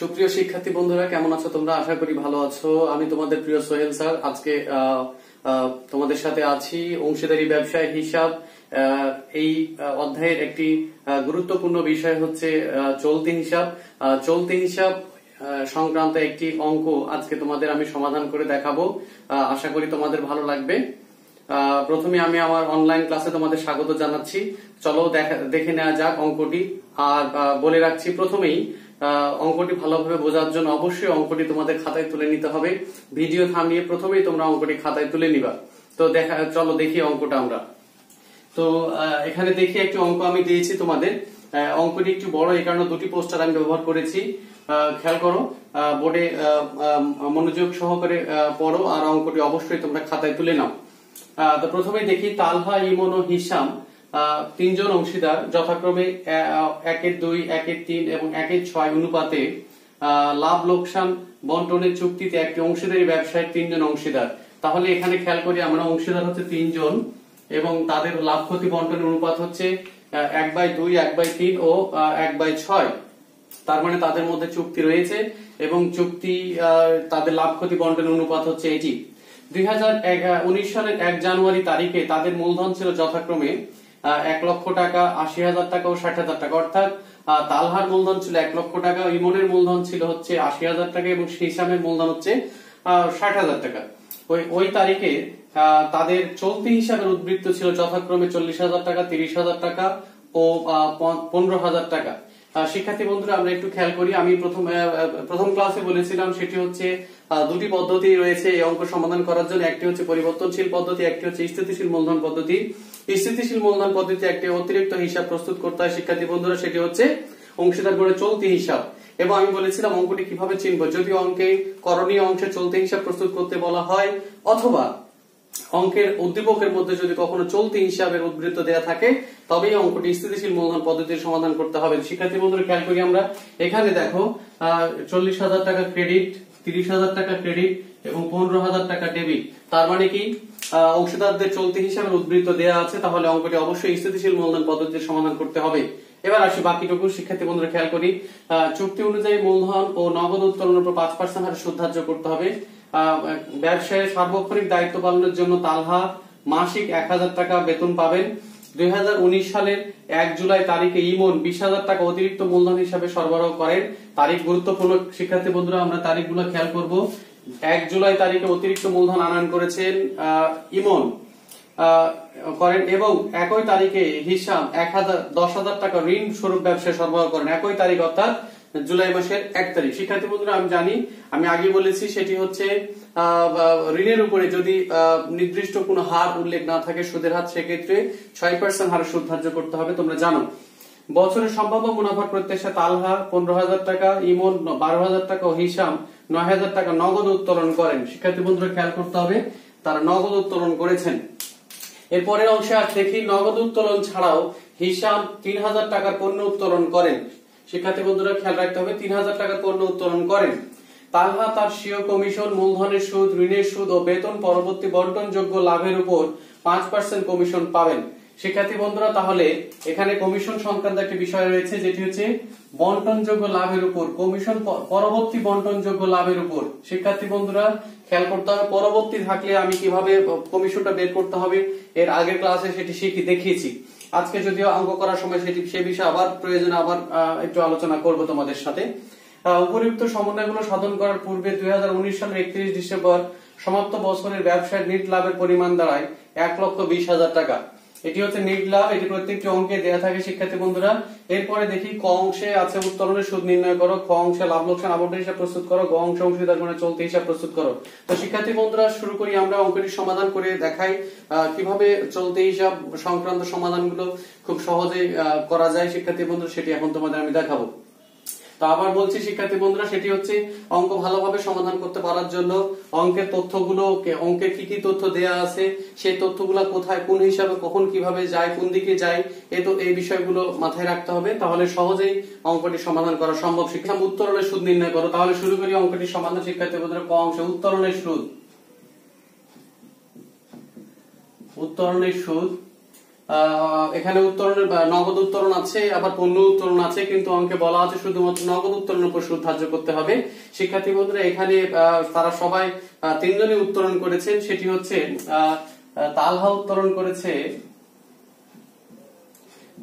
সুপ্রিয় শিক্ষার্থী বন্ধুরা, কেমন আছো তোমরা? আশা করি ভালো আছো। আমি তোমাদের প্রিয় সোহেল স্যার। আজকে তোমাদের সাথে আছি অংশীদারি ব্যবসায় হিসাব। এই অধ্যায়ের একটি গুরুত্বপূর্ণ বিষয় হচ্ছে চলতি হিসাব। চলতি হিসাব সংক্রান্ত একটি অঙ্ক আজকে তোমাদের আমি সমাধান করে দেখাবো। আশা করি তোমাদের ভালো লাগবে। প্রথমে আমি আমার অনলাইন ক্লাসে তোমাদের স্বাগত জানাচ্ছি। চলো দেখে নেওয়া যাক অঙ্কটি। আর বলে রাখছি প্রথমেই, অঙ্কটি ভালোভাবে বোঝার জন্য অবশ্যই অঙ্কটি তোমাদের খাতায় তুলে নিতে হবে। ভিডিও থামিয়ে প্রথমেই তোমরা অঙ্কটি খাতায় তুলে নিবা। তো চলো দেখি অঙ্কটা আমরা। তো এখানে দেখি একটি অঙ্ক আমি দিয়েছি তোমাদের। অঙ্কটি একটু বড়, এই কারণে দুটি পোস্টার আমি ব্যবহার করেছি। খেয়াল করো, বোর্ডে মনোযোগ সহকারে পড়ো আর অঙ্কটি অবশ্যই তোমরা খাতায় তুলে নাও। তো প্রথমেই দেখি, তালহা, ইমন ও হিসাম তিনজন অংশীদার যথাক্রমে 1/2, 1/3 এবং 1/6 অনুপাতে লাভ লোকসান বন্টনের চুক্তিতে একটি অংশীদারি ব্যবসায় তিনজন অংশীদার। তাহলে এখানে খেয়াল করি আমরা, অংশীদার হচ্ছে তিনজন এবং তাদের লাভ ক্ষতি বন্টনের অনুপাত হচ্ছে 1/2, 1/3 ও 1/6। তার মানে তাদের মধ্যে চুক্তি রয়েছে এবং চুক্তি তাদের লাভ ক্ষতি বন্টনের অনুপাত হচ্ছে এটি। 2019 সালের 1 জানুয়ারি তারিখে তাদের মূলধন ছিল যথাক্রমে 1 লক্ষ টাকা, 80,000 টাকা ও 60,000 টাকা। অর্থাৎ তালহার মূলধন ছিল 1 লক্ষ টাকা, ইমনের মূলধন ছিল হচ্ছে 80,000 টাকা এবং হিসামের মূলধন হচ্ছে 60,000 টাকা। ওই তারিখে তাদের চলতি হিসাবের উদ্বৃত্ত ছিল যথাক্রমে 40,000 টাকা, 30,000 টাকা ও 15,000 টাকা। শিক্ষার্থী বন্ধুরা, আমরা একটু খেয়াল করি। আমি প্রথম ক্লাসে বলেছিলাম সেটি হচ্ছে দুটি পদ্ধতি রয়েছে এই অঙ্ক সমাধান করার জন্য। একটি হচ্ছে পরিবর্তনশীল পদ্ধতি, একটি হচ্ছে স্থিতিশীল মূলধন পদ্ধতি। স্থিতিশীল মূলধন পদ্ধতি একটি অতিরিক্ত হিসাব প্রস্তুত করতে হয় শিক্ষার্থী বন্ধুরা, সেটি হচ্ছে অংশীদার গড়ে চলতি হিসাব। এবং আমি বলেছিলাম অঙ্কটি কিভাবে চিনব, যদি অঙ্কে করণীয় অংশে চলতি হিসাব প্রস্তুত করতে বলা হয় অথবা অঙ্কের উদ্দীপকের মধ্যে যদি কখনো চলতি হিসাবের উদ্বৃত্ত দেয়া থাকে, তবেই অঙ্কটি স্থিতিশীল মূলধন পদ্ধতির সমাধান করতে হবে। শিক্ষার্থী বন্ধুরা খেয়াল করি আমরা, এখানে দেখো 40,000 টাকা ক্রেডিট, 30,000 টাকা ক্রেডিট এবং 15,000 টাকা ডেবিট। তার মানে কি, অংশীদারদের চলতি হিসাবের উদ্বৃত্ত দেয়া আছে, তাহলে অঙ্কটি অবশ্যই স্থিতিশীল মূলধন পদ্ধতির সমাধান করতে হবে। এবার আসি বাকিটুকু। শিক্ষার্থী বন্ধুরা খেয়াল করি, চুক্তি অনুযায়ী মূলধন ও নগদ উত্তোলনের উপর 5% হারে সুদ ধার্য করতে হবে। ব্যবসায়ে সার্বক্ষণিক দায়িত্ব পালনের জন্য তালহা মাসিক 1,000 টাকা বেতন পাবেন। 2019 সালের 1 জুলাই তারিখে ইমন 20,000 টাকা অতিরিক্ত মূলধন হিসাবে সরবরাহ করেন। তারিখ গুরুত্বপূর্ণ শিক্ষার্থী বন্ধুরা, আমরা তারিখগুলো খেয়াল করব। 1 জুলাই তারিখে অতিরিক্ত মূলধন আনয়ন করেছেন ইমন করেন এবং একই তারিখে হিসাম 10,000 টাকা ঋণ স্বরূপ ব্যবসায় সরবরাহ করেন। একই তারিখ অর্থাৎ জুলাই মাসের 1 তারিখ। শিক্ষার্থী বন্ধুরা, আমি জানি, আমি আগে বলেছি, সেটি হচ্ছে ঋণের উপরে যদি নির্দিষ্ট কোনো হার উল্লেখ না থাকে, সুদের হার, সেক্ষেত্রে 6% হারে সুদ ধার্য করতে হবে, তোমরা জানো। বছরের সম্ভাব্য মুনাফার প্রত্যাশা তালহা 15,000 টাকা, ইমন 12,000 টাকা ও হিসাম 9,000 টাকা নগদ উত্তোলন করেন। শিক্ষার্থী বন্ধুরা খেয়াল করতে হবে, তারা নগদ উত্তোলন করেছেন। এরপরের অংশে আর দেখি, নগদ উত্তোলন ছাড়াও হিসাম 3,000 টাকার পণ্য উত্তোলন করেন। শিক্ষার্থী বন্ধুরা খেয়াল রাখতে হবে, 3,000 টাকার পণ্য উত্তোলন করেন। তালহা তার স্বীয় কমিশন, মূলধনের সুদ, ঋণের সুদ ও বেতন পরবর্তী বন্টনযোগ্য লাভের উপর 5% কমিশন পাবেন। শিক্ষার্থী বন্ধুরা, তাহলে এখানে কমিশন সংক্রান্ত একটি বিষয় রয়েছে, যেটি হচ্ছে বন্টনযোগ্য লাভের উপর কমিশন, পরবর্তী বন্টনযোগ্য লাভের উপর। শিক্ষার্থী বন্ধুরা খেয়াল করতে হবে, পরবর্তী থাকলে আমি কিভাবে কমিশনটা বের করতে হবে, এর আগের ক্লাসে সেটি দেখিয়েছি। আজকে যদিও অঙ্ক করার সময় সে বিষয়ে আবার প্রয়োজনে আবার একটু আলোচনা করব তোমাদের সাথে। উপরিউক্ত সমন্বয়গুলো সাধন করার পূর্বে 2019 সালের 31 ডিসেম্বর সমাপ্ত বছরের ব্যবসায় নিট লাভের পরিমাণ দাঁড়ায় 1,20,000 টাকা। এটি হচ্ছে নিট লাভ, এটি প্রত্যেকটি অঙ্কে দেয়া থাকে শিক্ষার্থী বন্ধুরা। এরপরে দেখি, ক অংশে আছে উত্তোলনের সুদ নির্ণয় করো, খ অংশে লাভ লোকসান আবন্টন হিসাব প্রস্তুত করো, গ অংশে অংশীদার গণের চলতি হিসাব প্রস্তুত করো। তো শিক্ষার্থী বন্ধুরা শুরু করি, আমরা অঙ্কটি সমাধান করে দেখাই কিভাবে চলতি হিসাব সংক্রান্ত সমাধানগুলো খুব সহজে করা যায়। শিক্ষার্থী বন্ধুরা সেটি এখন তোমাদের আমি দেখাবো। তো আবার বলছি শিক্ষার্থী বন্ধুরা, সেটি হচ্ছে অঙ্ক ভালোভাবে সমাধান করতে পারার জন্য অঙ্কের তথ্যগুলো, অঙ্কে কি কি তথ্য দেয়া আছে, সেই তথ্যগুলো কোথায়, কোন হিসাবে, কখন, কিভাবে যায়, কোন দিকে যায়, এই বিষয়গুলো মাথায় রাখতে হবে, তাহলে সহজেই অঙ্কটি সমাধান করা সম্ভব। শিক্ষা উত্তোলনের সুদ নির্ণয় করো। তাহলে শুরু করি অঙ্কটি সমাধান। শিক্ষার্থী বন্ধুরা, ক অংশে উত্তোলনের সুদ। উত্তরণের সুদ, এখানে উত্তরণের নগদ উত্তরণ আছে, আবার পণ্য উত্তরণ আছে, কিন্তু অঙ্কে বলা আছে শুধুমাত্র নগদ উত্তরণের উপর সুদ ধার্য করতে হবে। শিক্ষার্থী বন্ধুরা এখানে তারা সবাই তিনজনই উত্তরণ করেছেন। সেটি হচ্ছে তালহা উত্তরণ করেছে,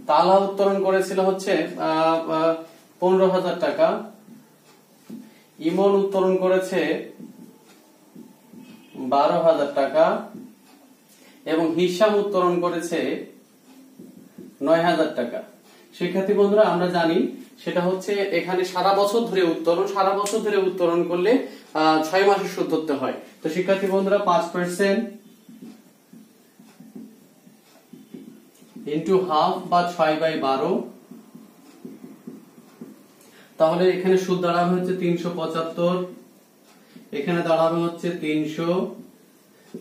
তালহা উত্তরণ করেছিল হচ্ছে 15,000 টাকা, ইমন উত্তরণ করেছে 12,000 টাকা এবং হিসাম উত্তরণ করেছে 9,000 টাকা। শিক্ষার্থী বন্ধুরা আমরা জানি সেটা হচ্ছে এখানে সারা বছর ধরে উত্তরণ করলে 6 মাসের সুদ ধরতে হয়। তো শিক্ষার্থী বন্ধুরা 5% ইন্টু হাফ বা 6/12, তাহলে এখানে সুদ দাঁড়াবে হচ্ছে 375, এখানে দাঁড়াবে হচ্ছে 300,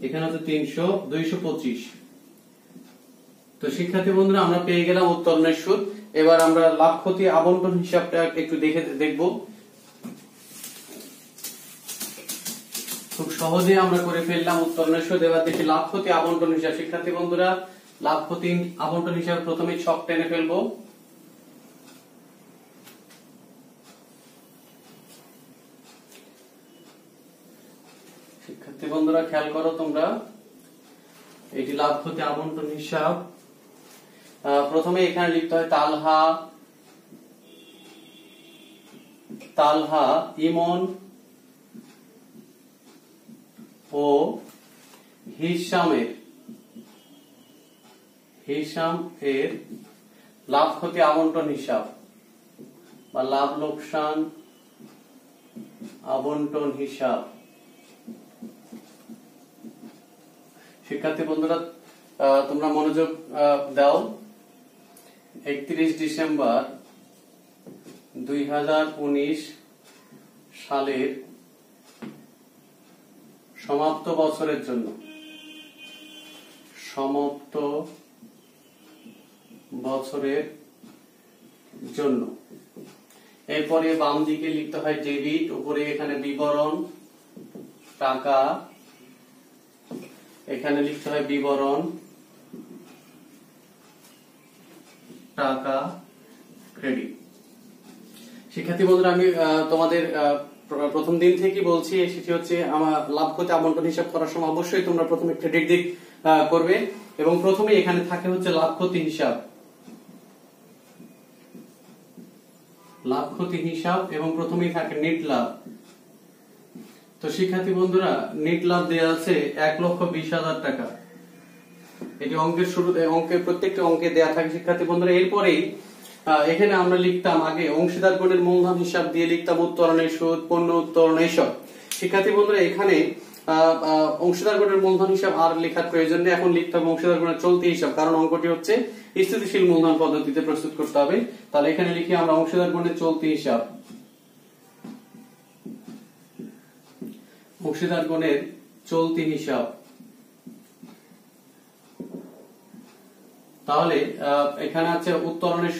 এখানে হচ্ছে 300, 225। তো শিক্ষার্থী বন্ধুরা আমরা পেয়ে গেলাম উত্তরণের সুদ। এবার আমরা লাভ ক্ষতি আবন্টন হিসাবটা একটু দেখব। খুব সহজে আমরা করে ফেললাম উত্তরণের সুদ। এবার দেখি লাভ ক্ষতি আবন্টন হিসাব। শিক্ষার্থী বন্ধুরা লাভ ক্ষতি আবন্টন হিসাব প্রথমে ছক টেনে ফেলবো। শিক্ষার্থী বন্ধুরা খেয়াল করো তোমরা, এটি লাভ ক্ষতি আবন্টন হিসাব। প্রথমে এখানে লিখতে হয় তালহা, ইমন ও হিসামের লাভ ক্ষতি আবন্টন হিসাব বা লাভ লোকসান আবন্টন হিসাব। শিক্ষার্থী বন্ধুরা তোমরা মনোযোগ দাও। 31 ডিসেম্বর 2019 সালের সমাপ্ত বছরের জন্য এরপরে বাম দিকে লিখতে হয় ডেবিট, উপরে এখানে বিবরণ টাকা, এখানে লিখতে হয় বিবরণ টাকা ক্রেডিট। শিক্ষার্থী বন্ধুরা আমি তোমাদের প্রথম দিন থেকে বলছি, সেটি হচ্ছে আমার লাভ ক্ষতি আবন্টন হিসাব করার সময় অবশ্যই তোমরা প্রথমে ক্রেডিট দিক করবে এবং প্রথমে এখানে থাকে হচ্ছে লাভ ক্ষতি হিসাব এবং প্রথমেই থাকে নেট লাভ। তো শিক্ষার্থী বন্ধুরা নেট লাভ দেওয়া আছে 1,20,000 টাকা। এটি অঙ্কের শুরুতে প্রত্যেকটা অঙ্কে দেয়া থাকে শিক্ষার্থী বন্ধুরা। এরপরেই এখানে আমরা লিখতাম আগে অংশীদারগণের মূলধন হিসাব দিয়ে লিখতাম উত্তরণের সুদ, পণ্য উত্তরণ এইসব। শিক্ষার্থী বন্ধুরা এখানে অংশীদারগণের মূলধন হিসাব আর লেখার প্রয়োজন নেই, এখন লিখতে হবে অংশীদারগণের চলতি হিসাব, কারণ অঙ্কটি হচ্ছে স্থিতিশীল মূলধন পদ্ধতিতে প্রস্তুত করতে হবে। তাহলে এখানে লিখি আমরা অংশীদারগণের চলতি হিসাব, অংশীদারগণের চলতি হিসাব। তাহলে এখানে আছে উত্তরণের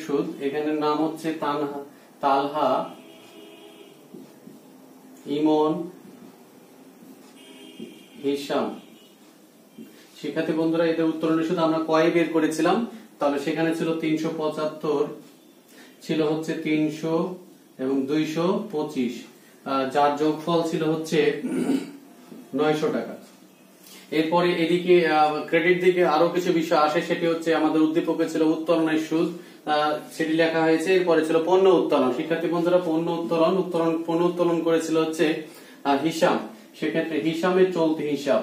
সুদ, এখানে নাম হচ্ছে তালহা, ইমন, হিসাম। শিক্ষার্থী বন্ধুরা এদের উত্তরণের সুদ আমরা কয় বের করেছিলাম, তাহলে সেখানে ছিল 375, ছিল হচ্ছে 300 এবং 225, যার যোগফল ছিল হচ্ছে 900 টাকা। এরপরে এদিকে ক্রেডিট দিকে আরো কিছু বিষয় আসে, সেটি হচ্ছে আমাদের উদ্দীপকে ছিল উত্তরণের সুদ, সেটি লেখা হয়েছে। এরপরে ছিল পণ্য উত্তোলন। শিক্ষার্থী বন্ধুরা পণ্য উত্তোলন করেছিল হচ্ছে হিসাম। সেক্ষেত্রে হিসামের চলতি হিসাব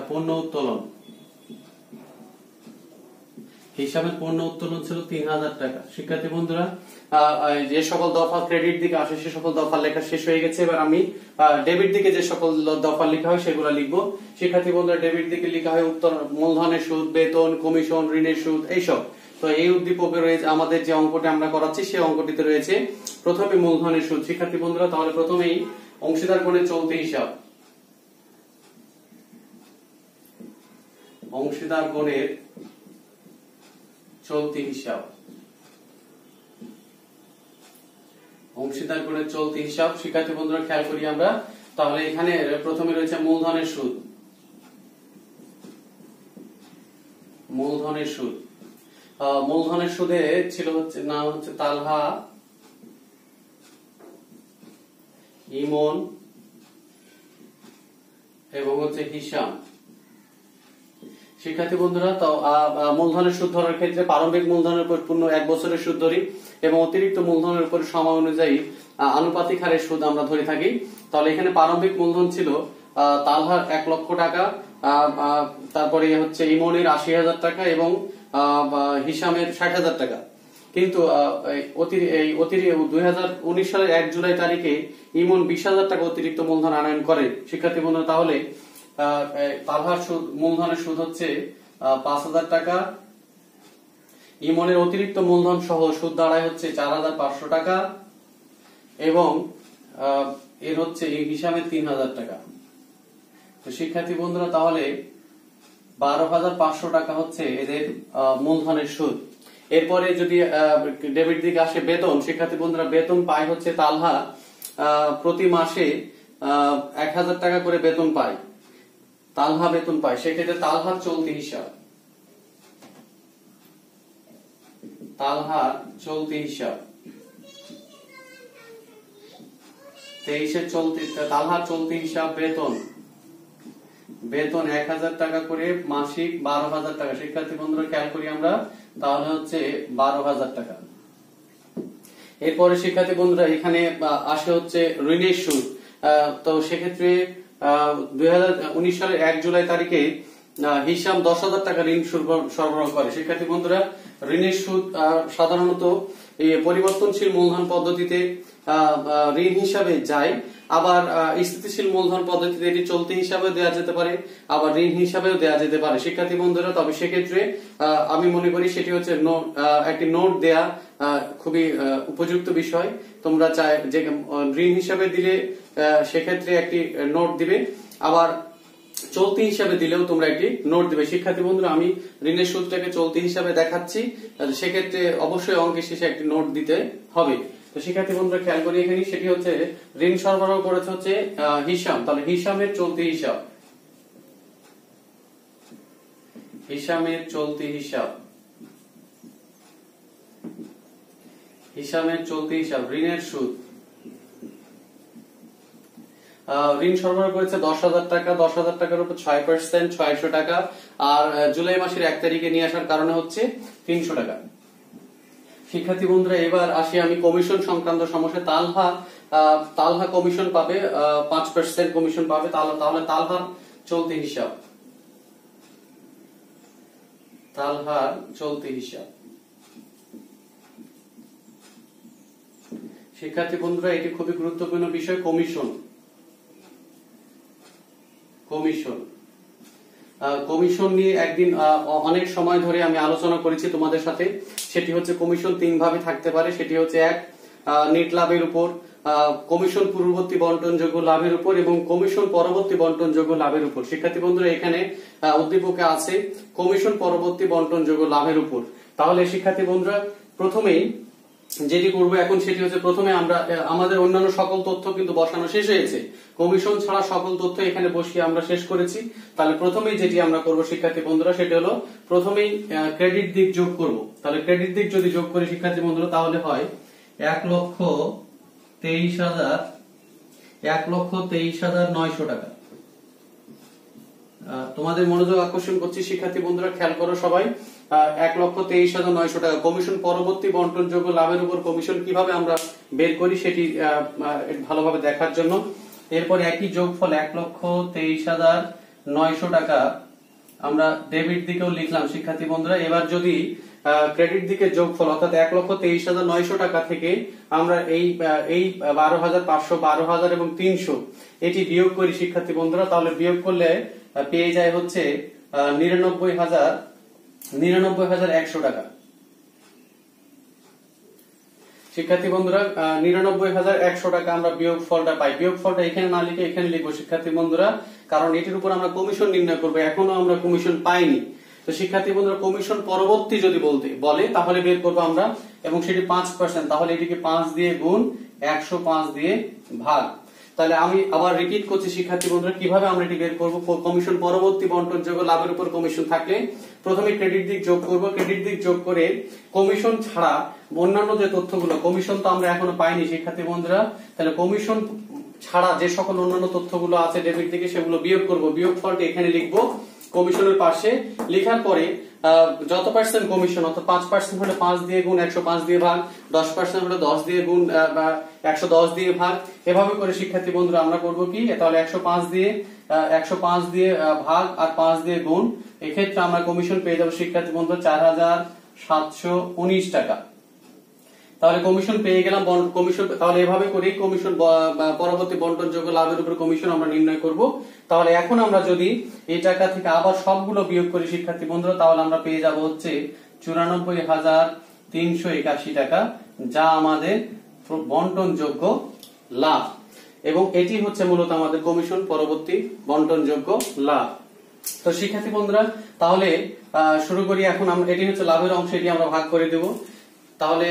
পণ্য উত্তোলন। হিসাবের পণ্য উত্তোলন ছিল 3,000 টাকা। শিক্ষার্থী বন্ধুরা যে সকল দফা ক্রেডিট দিকে আসে সে সকল দফা লেখা শেষ হয়ে গেছে। এবার আমি ডেবিট দিকে যে সকল দফা লেখা হয় সেগুলো লিখবো। শিক্ষার্থী বন্ধুরা ডেবিট দিকে লেখা হয় মূলধনের সুদ, বেতন, কমিশন, ঋণের সুদ এইসব। তো এই উদ্দীপকে রয়েছে আমাদের যে অঙ্কটি আমরা করাচ্ছি সেই অঙ্কটিতে রয়েছে প্রথমে মূলধনের সুদ। শিক্ষার্থী বন্ধুরা তাহলে প্রথমেই অংশীদারগণের চলতি হিসাব, অংশীদারগণের চলতি হিসাব, অংশীদার গুণের চলতি হিসাব। শিক্ষার্থী বন্ধুরা খেয়াল করি আমরা, তাহলে এখানে প্রথমে রয়েছে মূলধনের সুদ, মূলধনের সুদ। মূলধনের সুদে ছিল হচ্ছে নাম হচ্ছে তালহা, ইমন এবং হচ্ছে হিসাম। শিক্ষার্থী বন্ধুরা, তো মূলধনের সুদ ধরার ক্ষেত্রে প্রারম্ভিক মূলধনের উপর পূর্ণ 1 বছরের সুদ ধরি এবং অতিরিক্ত মূলধনের উপর সময় অনুযায়ী আনুপাতিক হারে সুদ আমরা ধরে থাকি। তাহলে এখানে প্রারম্ভিক মূলধন ছিল তালহার 1 লক্ষ টাকা, তারপরে হচ্ছে ইমনের 80,000 টাকা এবং হিসামের 60,000 টাকা। কিন্তু 2019 সালের 1 জুলাই তারিখে ইমন 20,000 টাকা অতিরিক্ত মূলধন আনয়ন করে। শিক্ষার্থী বন্ধুরা, তাহলে তালহার সুদ, মূলধনের সুদ হচ্ছে 5,000 টাকা, ইমনের অতিরিক্ত মূলধন সহ সুদ দাঁড়ায় হচ্ছে 4,500 টাকা এবং এর হচ্ছে হিসামের 3,000 টাকা। তো শিক্ষার্থী বন্ধুরা, তাহলে 12,500 টাকা হচ্ছে এদের মূলধনের সুদ। এরপরে যদি ডেবিট দিকে আসে বেতন, শিক্ষার্থী বন্ধুরা বেতন পায় হচ্ছে তালহা প্রতি মাসে 1,000 টাকা করে বেতন পায়, তালহা বেতন পায়। সেক্ষেত্রে তালহার চলতি হিসাব, তালহার চলতি হিসাব 23-এর চলতি, তালহার চলতি হিসাব বেতন, বেতন 1,000 টাকা করে মাসিক 12,000 টাকা। শিক্ষার্থী বন্ধুরা খেয়াল করি আমরা, তাহলে হচ্ছে 12,000 টাকা। এরপরে শিক্ষার্থী বন্ধুরা এখানে আসে হচ্ছে ঋণের সুদ। তো সেক্ষেত্রে 2019 সালের 1 জুলাই তারিখে হিসাম 10,000 টাকা ঋণ সরবরাহ করে। শিক্ষার্থী বন্ধুরা, ঋণের সুদ সাধারণত পরিবর্তনশীল মূলধন পদ্ধতিতে ঋণ হিসাবে যায়, আবার স্থিতিশীল মূলধন পদ্ধতিতে এটি চলতি হিসাবে দেওয়া যেতে পারে, আবার ঋণ হিসাবেও দেওয়া যেতে পারে। শিক্ষার্থী বন্ধুরা, তবে সেক্ষেত্রে আমি মনে করি সেটি হচ্ছে একটি নোট দেয়া খুবই উপযুক্ত বিষয়। তোমরা চাই যে ঋণ হিসাবে দিলে সেক্ষেত্রে একটি নোট দিবে, আবার চলতি হিসাবে দিলেও তোমরা একটি নোট দিবে। শিক্ষার্থী বন্ধুরা, আমি ঋণের সুদটাকে চলতি হিসাবে দেখাচ্ছি, সেক্ষেত্রে অবশ্যই অঙ্কের শেষে একটি নোট দিতে হবে। তো শিক্ষার্থী বন্ধুরা খেয়াল করি, এখানে সেটি হচ্ছে ঋণ সরবরাহ করেছে হচ্ছে হিসাম। তাহলে হিসামের চলতি হিসাব, হিসামের চলতি হিসাব, হিসামের চলতি হিসাব ঋণের সুদ। ঋণ সরবরাহ করেছে 10,000 টাকা, 10,000 টাকার উপর 6%, 600 টাকা, আর জুলাই মাসের 1 তারিখে নিয়ে আসার কারণে হচ্ছে 300 টাকা। শিক্ষার্থী বন্ধুরা, এবার আসি আমি কমিশন সংক্রান্ত সমস্যা। তালহা কমিশন পাবে 5% কমিশন পাবে। তাহলে তালহার চলতি হিসাব, তালহার চলতি হিসাব। শিক্ষার্থী বন্ধুরা, এটি খুবই গুরুত্বপূর্ণ বিষয়, কমিশন। কমিশন কমিশন নিয়ে একদিন অনেক সময় ধরে আমি আলোচনা করেছি তোমাদের সাথে। সেটি হচ্ছে কমিশন 3 ভাবে থাকতে পারে। সেটি হচ্ছে 1 নেট লাভের উপর, কমিশন পূর্ববর্তী বন্টনযোগ্য লাভের উপর এবং কমিশন পরবর্তী বন্টনযোগ্য লাভের উপর। শিক্ষার্থী বন্ধুরা, এখানে উদ্দীপকে আছে কমিশন পরবর্তী বন্টনযোগ্য লাভের উপর। তাহলে শিক্ষার্থী বন্ধুরা, প্রথমেই যেটি করবো এখন সেটি হচ্ছে, প্রথমে আমরা আমাদের অন্যান্য সকল তথ্য কিন্তু বসানো শেষ হয়েছে, কমিশন ছাড়া সকল তথ্য এখানে বসিয়ে আমরা শেষ করেছি। তাহলে প্রথমেই যেটি আমরা করব শিক্ষার্থী বন্ধুরা, সেটি হলো প্রথমেই ক্রেডিট দিক যোগ করব। তাহলে ক্রেডিট দিক যদি যোগ করি শিক্ষার্থী বন্ধুরা, তাহলে হয় 1,23,900 টাকা। তোমাদের মনোযোগ আকর্ষণ করছি শিক্ষার্থী বন্ধুরা, খেয়াল করো সবাই। 1,23,900 টাকা কমিশন পরবর্তী বন্টনযোগ্য লাভের উপর কমিশন কিভাবে আমরা বের করি সেটি ভালোভাবে দেখার জন্য। এরপর একই যোগফল 1,23,900 টাকা আমরা ডেবিট দিকেও লিখলাম শিক্ষার্থী বন্ধুরা। এবার যদি ক্রেডিট দিকে যোগফল অর্থাৎ 1,23,900 টাকা থেকে আমরা এই 12,500, 12,000 এবং 300 এটি বিয়োগ করি শিক্ষার্থী বন্ধুরা, তাহলে বিয়োগ করলে পেয়ে যায় হচ্ছে 99,100 টাকা। শিক্ষার্থী বন্ধুরা, 99,100 টাকা আমরা বিয়োগ ফলটা পাই। বিয়োগ ফলটা এখানে না লিখে এখানে লিখবো শিক্ষার্থী বন্ধুরা, কারণ এটির উপর আমরা কমিশন নির্ণয় করবো। এখনো আমরা কমিশন পাইনি, তো শিক্ষার্থী বন্ধুরা কমিশন পরবর্তী যদি বলে তাহলে বের করবো আমরা, এবং সেটি 5%, তাহলে এটিকে 5 দিয়ে গুণ 105 দিয়ে ভাগ। তাহলে আমি আবার রিপিট করছি শিক্ষার্থী বন্ধুরা, কিভাবে আমরা এটি বের করব। কমিশন পরবর্তী বন্টনযোগ্য লাভের উপর কমিশন থাকলে প্রথমে ক্রেডিট দিক যোগ করব, ক্রেডিট দিক যোগ করে কমিশন ছাড়া অন্যান্য যে তথ্যগুলো, কমিশন তো আমরা এখনো পাইনি শিক্ষার্থী বন্ধুরা, তাহলে কমিশন ছাড়া যে সকল অন্যান্য তথ্যগুলো আছে ডেবিট দিকে সেগুলো বিয়োগ করব। বিয়োগ ফলটি এখানে লিখবো কমিশনের পাশে। লেখার পরে যত পার্সেন্ট কমিশন, অর্থাৎ 5% হলে 5 দিয়ে গুণ 105 দিয়ে ভাগ, 10% হলে 10 দিয়ে গুণ 110 দিয়ে ভাগ, এভাবে করে শিক্ষার্থী বন্ধুরা আমরা করব কি, তাহলে 105 দিয়ে ভাগ আর 5 দিয়ে গুণ, এক্ষেত্রে আমরা কমিশন পেয়ে যাবো শিক্ষার্থী বন্ধুরা 4719 টাকা। তাহলে কমিশন পেয়ে গেলাম। কমিশন তাহলে এভাবে করে কমিশন পরবর্তী বন্টনযোগ্য লাভের উপর কমিশন আমরা নির্ণয় করব। তাহলে এখন আমরা যদি এই টাকা থেকে আবার সবগুলো বিয়োগ করি শিক্ষার্থী বন্ধুরা, তাহলে আমরা পেয়ে যাব হচ্ছে 94,381 টাকা, যা আমাদের বন্টনযোগ্য লাভ, এবং এটি হচ্ছে মূলত আমাদের কমিশন পরবর্তী বন্টনযোগ্য লাভ। তো শিক্ষার্থী বন্ধুরা তাহলে শুরু করি। এখন আমরা এটি হচ্ছে লাভের অংশ, এটি আমরা ভাগ করে দেব। তাহলে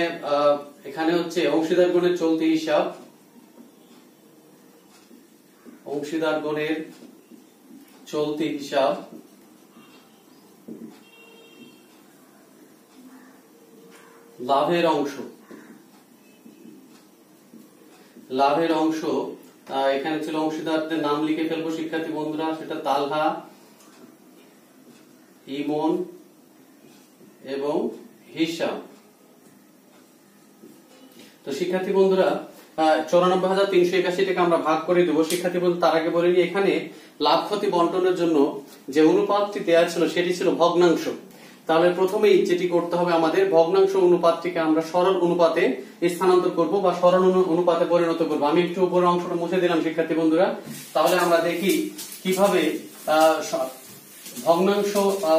এখানে হচ্ছে অংশীদার গণের চলতি হিসাব, অংশীদার গণের চলতি হিসাব, লাভের অংশ, লাভের অংশ এখানে ছিল অংশীদারদের নাম লিখে ফেলবো শিক্ষার্থী বন্ধুরা, সেটা তালহা, ইমন এবং হিসাব। তো শিক্ষার্থী বন্ধুরা 94,381 টাকা আমরা ভাগ করে দেবো। শিক্ষার্থী বন্ধু তার আগে বলে নিই, এখানে লাভ ক্ষতি বন্টনের জন্য যে অনুপাতটি দেওয়া ছিল সেটি ছিল ভগ্নাংশ। তাহলে প্রথমেই যেটি করতে হবে আমাদের, ভগ্নাংশ অনুপাতটিকে আমরা সরল অনুপাতে স্থানান্তর করব বা সরল অনুপাতে পরিণত করব। আমি একটু উপরের অংশটা মুছে দিলাম শিক্ষার্থী বন্ধুরা। তাহলে আমরা দেখি কিভাবে ভগ্নাংশ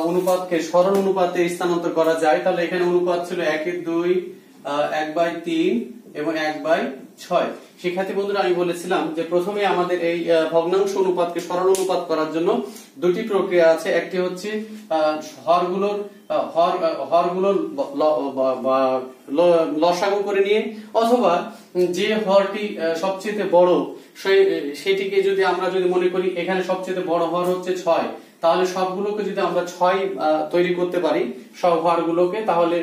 অনুপাতকে সরল অনুপাতে স্থানান্তর করা যায়। তাহলে এখানে অনুপাত ছিল 1/2, 1/3 এবং 1/6। শিক্ষার্থী বন্ধুরা আমি বলেছিলাম যে প্রথমে আমাদের এই ভগ্নাংশ অনুপাতকে সরল অনুপাত করার জন্য দুটি প্রক্রিয়া আছে। একটি হচ্ছে হরগুলোর লসাগু করে নিয়ে, অথবা যে হরটি সবচেয়ে বড় সেটিকে যদি আমরা মনে করি এখানে সবচেয়ে বড় হর হচ্ছে 6, তাহলে সবগুলোকে যদি আমরা 6 তৈরি করতে পারি সব হরগুলোকে, তাহলে